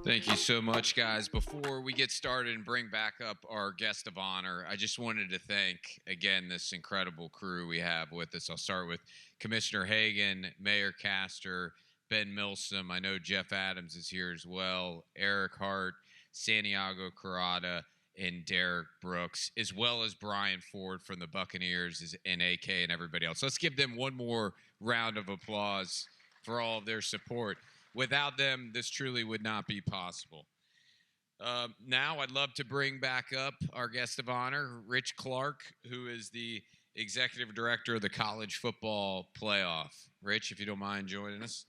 Thank you so much, guys. Before we get started and bring back up our guest of honor, I just wanted to thank, again, this incredible crew we have with us. I'll start with Commissioner Hagan, Mayor Castor, Ben Milsom. I know Jeff Adams is here as well, Eric Hart, Santiago Carrata, and Derek Brooks, as well as Brian Ford from the Buccaneers and AK and everybody else. Let's give them one more round of applause for all of their support. Without them, this truly would not be possible. Now I'd love to bring back up our guest of honor, Rich Clark, who is the executive director of the College Football Playoff. Rich, if you don't mind joining us.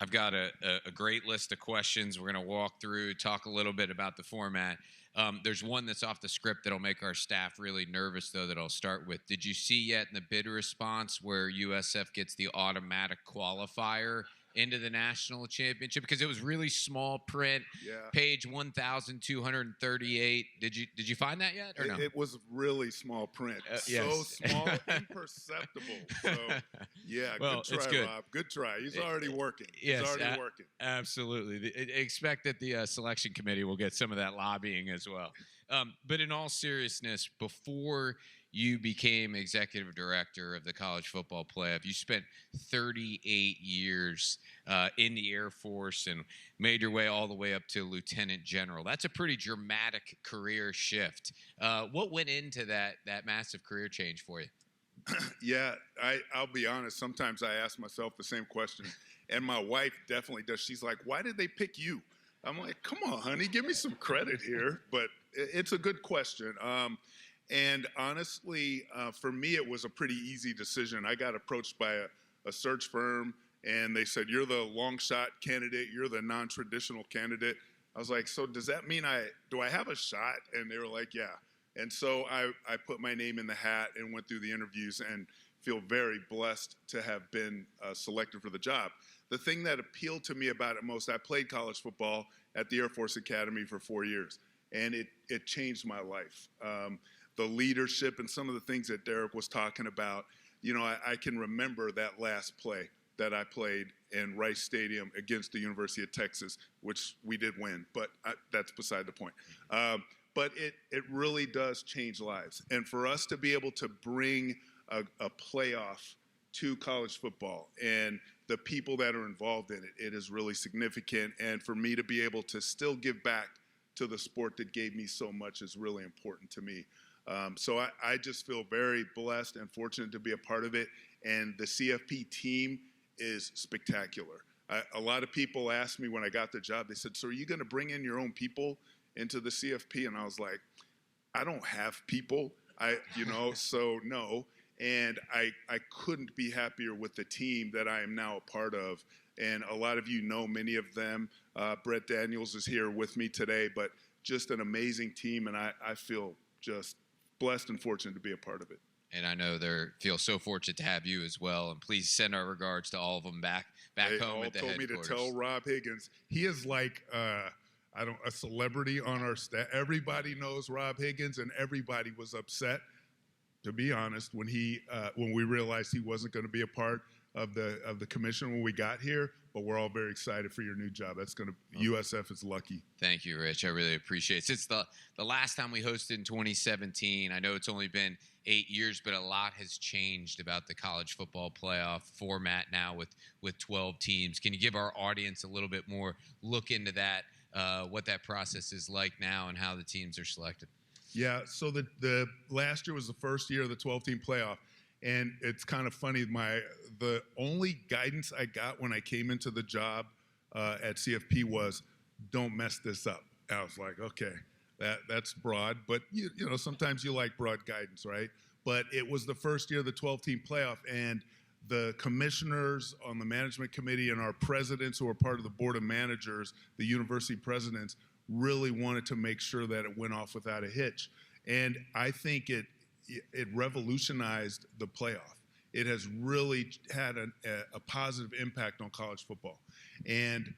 I've got a great list of questions we're going to walk through, talk a little bit about the format. There's one that's off the script that'll make our staff really nervous, though, that I'll start with. Did you see yet in the bid response where USF gets the automatic qualifier into the national championship? Because it was really small print, page 1,238. Did you find that yet or no? It was really small print. Yes. So small, imperceptible. So, yeah, well, good try, good. Rob. Good try. He's already working. Yes, He's already working. Absolutely. Expect that the selection committee will get some of that lobbying as well. But in all seriousness, before you became executive director of the College Football Playoff, you spent 38 years in the Air Force and made your way all the way up to lieutenant general. That's a pretty dramatic career shift. What went into that massive career change for you? Yeah, I'll be honest. Sometimes I ask myself the same question, and my wife definitely does. She's like, "Why did they pick you?" I'm like, "Come on, honey, give me some credit here." But it's a good question. And honestly, for me, it was a pretty easy decision. I got approached by a search firm, and they said, "You're the long shot candidate. You're the non-traditional candidate." I was like, "So does that mean do I have a shot?" And they were like, "Yeah." And so I put my name in the hat and went through the interviews and feel very blessed to have been selected for the job. The thing that appealed to me about it most, I played college football at the Air Force Academy for 4 years, and it changed my life. The leadership and some of the things that Derek was talking about, I can remember that last play that I played in Rice Stadium against the University of Texas, which we did win, but that's beside the point. But it really does change lives. And for us to be able to bring a playoff to college football and the people that are involved in it, it is really significant. And for me to be able to still give back to the sport that gave me so much is really important to me. So I just feel very blessed and fortunate to be a part of it. And the CFP team is spectacular. A lot of people asked me when I got the job, they said, "So are you going to bring in your own people into the CFP?" And I was like, "I don't have people, so no." And I couldn't be happier with the team that I am now a part of. And a lot of you know many of them. Brett Daniels is here with me today, but just an amazing team. And I feel just blessed and fortunate to be a part of it. And I know they feel so fortunate to have you as well. And please send our regards to all of them back They home all at the told headquarters. me to tell Rob Higgins. He is like a celebrity on our staff. Everybody knows Rob Higgins, and everybody was upset, to be honest, when we realized he wasn't going to be a part of the commission when we got here. But we're all very excited for your new job. USF is lucky. Thank you, Rich. I really appreciate it. Since the last time we hosted in 2017, I know it's only been 8 years, but a lot has changed about the college football playoff format now with 12 teams. Can you give our audience a little bit more look into that, what that process is like now and how the teams are selected? Yeah, so the last year was the first year of the 12-team playoff. And it's kind of funny, the only guidance I got when I came into the job at CFP was, "Don't mess this up." And I was like, okay, that's broad, but sometimes you like broad guidance, right? But it was the first year of the 12-team playoff, and the commissioners on the management committee and our presidents who are part of the board of managers, the university presidents, really wanted to make sure that it went off without a hitch. And I think it revolutionized the playoff. It has really had a positive impact on college football. And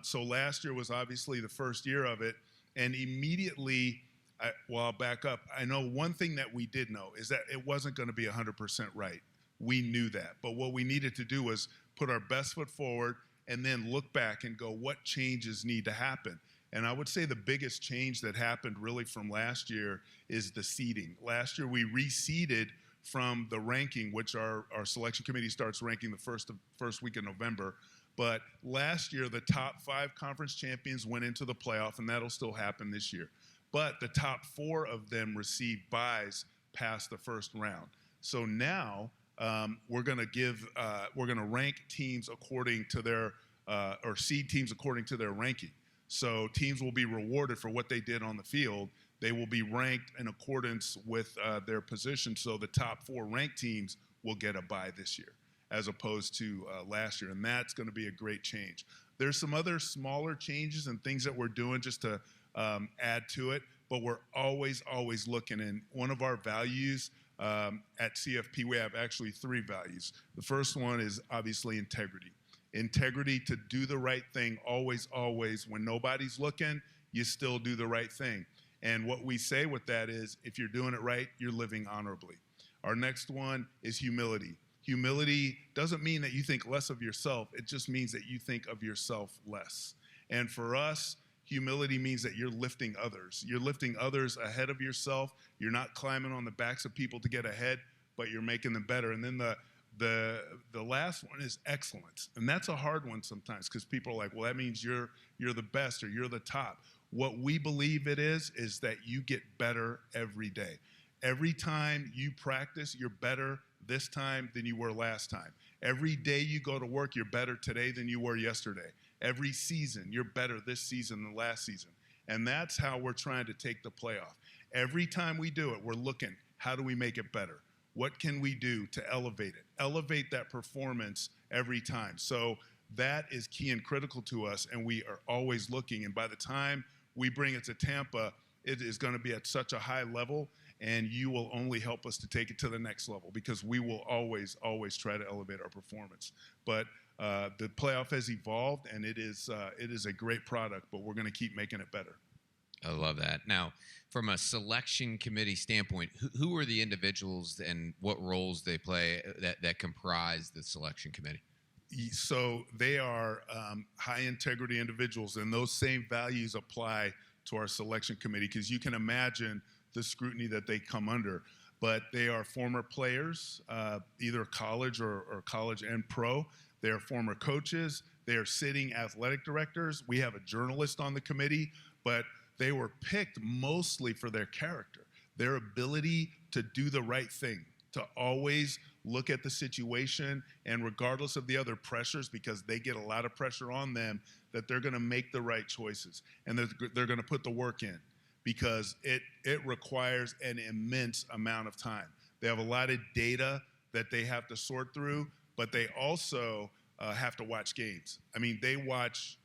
so last year was obviously the first year of it. And immediately, I'll back up. I know one thing that we did know is that it wasn't going to be 100% right. We knew that. But what we needed to do was put our best foot forward and then look back and go, what changes need to happen? And I would say the biggest change that happened really from last year is the seeding. Last year, we reseeded from the ranking, which our selection committee starts ranking the first week of November. But last year, the top 5 conference champions went into the playoff, and that'll still happen this year. But the top 4 of them received byes past the first round. So now we're going to rank teams according to their, or seed teams according to their ranking. So teams will be rewarded for what they did on the field. They will be ranked in accordance with their position. So the top 4 ranked teams will get a bye this year, as opposed to last year. And that's going to be a great change. There's some other smaller changes and things that we're doing just to add to it, but we're always looking. And one of our values at CFP, we have actually 3 values. The first one is obviously integrity. Integrity to do the right thing, always. When nobody's looking, you still do the right thing. And what we say with that is, if you're doing it right, you're living honorably. Our next one is humility. Humility doesn't mean that you think less of yourself. It just means that you think of yourself less. And for us, humility means that you're lifting others. You're lifting others ahead of yourself. You're not climbing on the backs of people to get ahead, but you're making them better. And then the last one is excellence. And that's a hard one sometimes, because people are like, well, that means you're the best or you're the top. What we believe it is that you get better every day. Every time you practice, you're better this time than you were last time. Every day you go to work, you're better today than you were yesterday. Every season, you're better this season than last season. And that's how we're trying to take the playoff. Every time we do it, we're looking, how do we make it better? What can we do to elevate it? Elevate that performance every time. So that is key and critical to us, and we are always looking. And by the time we bring it to Tampa, it is going to be at such a high level, and you will only help us to take it to the next level, because we will always try to elevate our performance. But the playoff has evolved, and it is a great product, but we're going to keep making it better. I love that. Now, from a selection committee standpoint, who are the individuals and what roles they play that comprise the selection committee? So they are high integrity individuals, and those same values apply to our selection committee, because you can imagine the scrutiny that they come under. But they are former players, either college or college and pro. They are former coaches. They are sitting athletic directors. We have a journalist on the committee, but they were picked mostly for their character, their ability to do the right thing, to always look at the situation, and regardless of the other pressures, because they get a lot of pressure on them, that they're going to make the right choices, and they're going to put the work in, because it requires an immense amount of time. They have a lot of data that they have to sort through, but they also have to watch games. I mean, they watch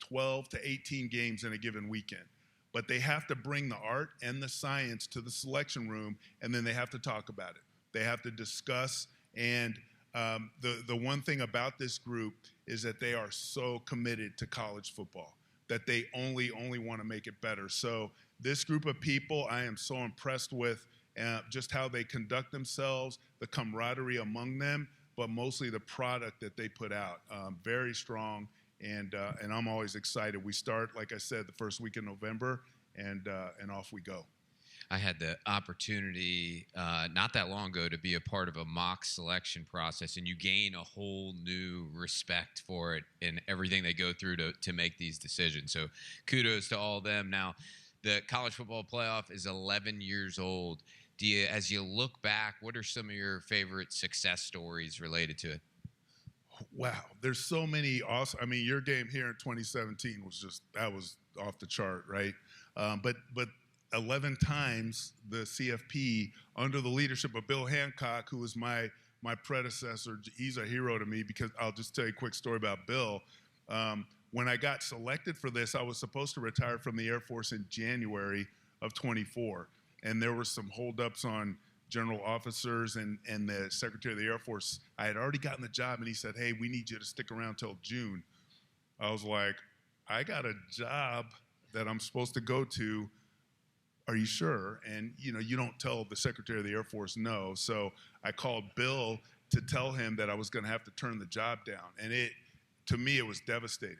12 to 18 games in a given weekend. But they have to bring the art and the science to the selection room, and then they have to talk about it. They have to discuss, and the one thing about this group is that they are so committed to college football that they only want to make it better. So this group of people, I am so impressed with just how they conduct themselves, the camaraderie among them, but mostly the product that they put out. Very strong. And I'm always excited. We start, like I said, the first week in November, and off we go. I had the opportunity not that long ago to be a part of a mock selection process, and you gain a whole new respect for it and everything they go through to make these decisions. So kudos to all of them. Now, the college football playoff is 11 years old. As you look back, what are some of your favorite success stories related to it? Wow, there's so many awesome. I mean, your game here in 2017 was off the chart, right? But 11 times the CFP, under the leadership of Bill Hancock, who was my predecessor, he's a hero to me, because I'll just tell you a quick story about Bill. When I got selected for this, I was supposed to retire from the Air Force in January of 24, and there were some holdups on general officers and the Secretary of the Air Force. I had already gotten the job, and he said, hey, we need you to stick around till June. I was like, I got a job that I'm supposed to go to. Are you sure? And, you don't tell the Secretary of the Air Force no. So I called Bill to tell him that I was going to have to turn the job down. And to me, it was devastating.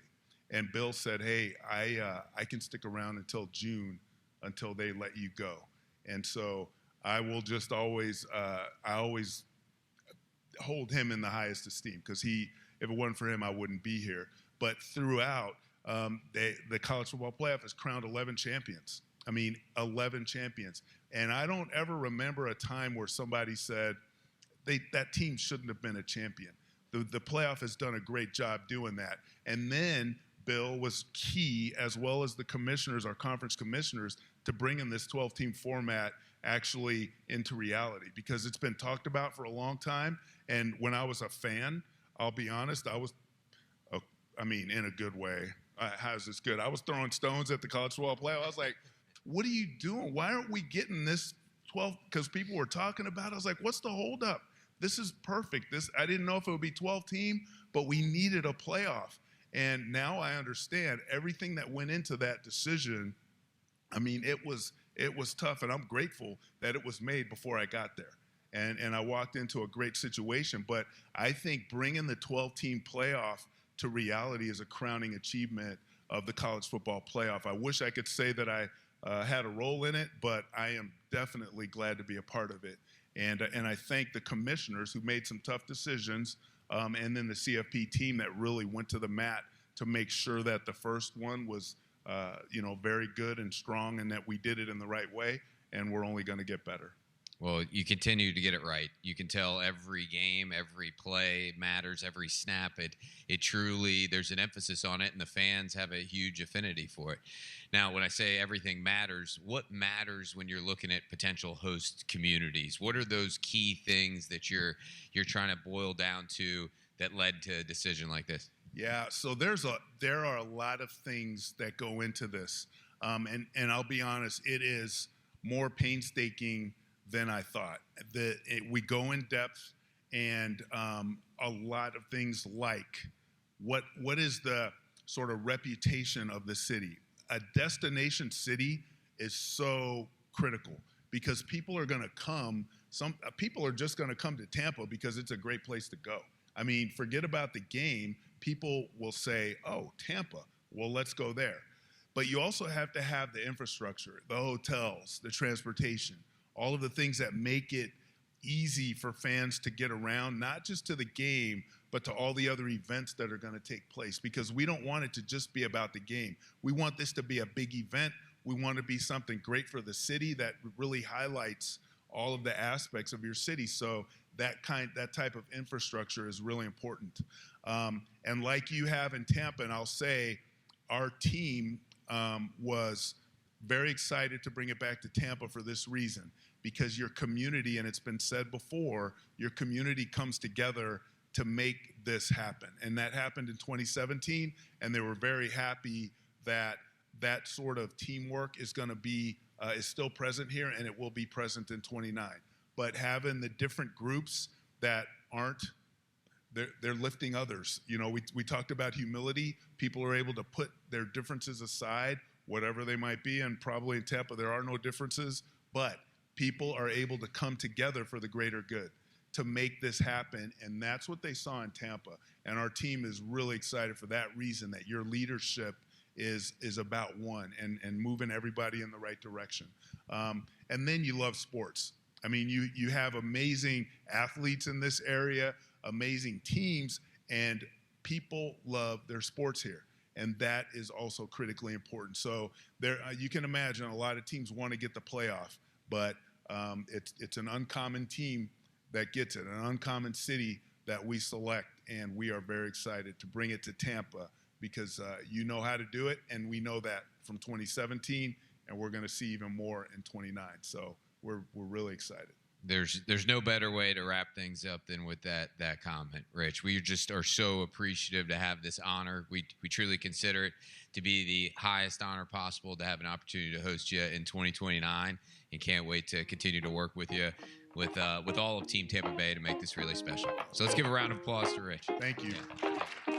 And Bill said, hey, I can stick around until June until they let you go. And so I will just always, I always hold him in the highest esteem because if it wasn't for him, I wouldn't be here. But throughout, the college football playoff has crowned 11 champions. 11 champions. And I don't ever remember a time where somebody said that team shouldn't have been a champion. The playoff has done a great job doing that. And then Bill was key, as well as the commissioners, our conference commissioners, to bringing this 12-team format actually into reality, because it's been talked about for a long time. And when I was a fan, I'll be honest, I was, in a good way. How's this good? I was throwing stones at the college football playoff. I was like, what are you doing? Why aren't we getting this 12? Because people were talking about it. I was like, what's the holdup? This is perfect. I didn't know if it would be 12-team, but we needed a playoff. And now I understand everything that went into that decision. It was tough, and I'm grateful that it was made before I got there. And I walked into a great situation. But I think bringing the 12-team playoff to reality is a crowning achievement of the college football playoff. I wish I could say that I had a role in it, but I am definitely glad to be a part of it. And I thank the commissioners who made some tough decisions, and then the CFP team that really went to the mat to make sure that the first one was very good and strong, and that we did it in the right way, and we're only going to get better. Well, you continue to get it right. You can tell every game, every play matters, every snap. It truly, there's an emphasis on it, and the fans have a huge affinity for it. Now, when I say everything matters, what matters when you're looking at potential host communities? What are those key things that you're trying to boil down to that led to a decision like this? Yeah, so there are a lot of things that go into this, and I'll be honest, it is more painstaking than I thought. We go in depth, and a lot of things like what is the sort of reputation of the city. A destination city is so critical because people are going to come. Some people are just going to come to Tampa because it's a great place to go. Forget about the game. People will say, oh, Tampa, well, let's go there. But you also have to have the infrastructure, the hotels, the transportation, all of the things that make it easy for fans to get around, not just to the game, but to all the other events that are going to take place, because we don't want it to just be about the game. We want this to be a big event. We want to be something great for the city that really highlights all of the aspects of your city. So that type of infrastructure is really important. And like you have in Tampa, and I'll say our team was very excited to bring it back to Tampa for this reason, because your community, and it's been said before, your community comes together to make this happen. And that happened in 2017, and they were very happy that that sort of teamwork is going to be, is still present here, and it will be present in 29. But having the different groups that aren't, they're lifting others. We talked about humility. People are able to put their differences aside, whatever they might be, and probably in Tampa there are no differences, but people are able to come together for the greater good to make this happen, and that's what they saw in Tampa. And our team is really excited for that reason, that your leadership is about one and moving everybody in the right direction. And then you love sports. You have amazing athletes in this area, amazing teams, and people love their sports here. And that is also critically important. So you can imagine a lot of teams want to get the playoff, but it's an uncommon team that gets it, an uncommon city that we select, and we are very excited to bring it to Tampa because you know how to do it, and we know that from 2017, and we're going to see even more in 29. So we're really excited. There's no better way to wrap things up than with that comment, Rich. We just are so appreciative to have this honor. We truly consider it to be the highest honor possible to have an opportunity to host you in 2029, and can't wait to continue to work with you with all of Team Tampa Bay to make this really special. So let's give a round of applause to Rich. Thank you. Yeah.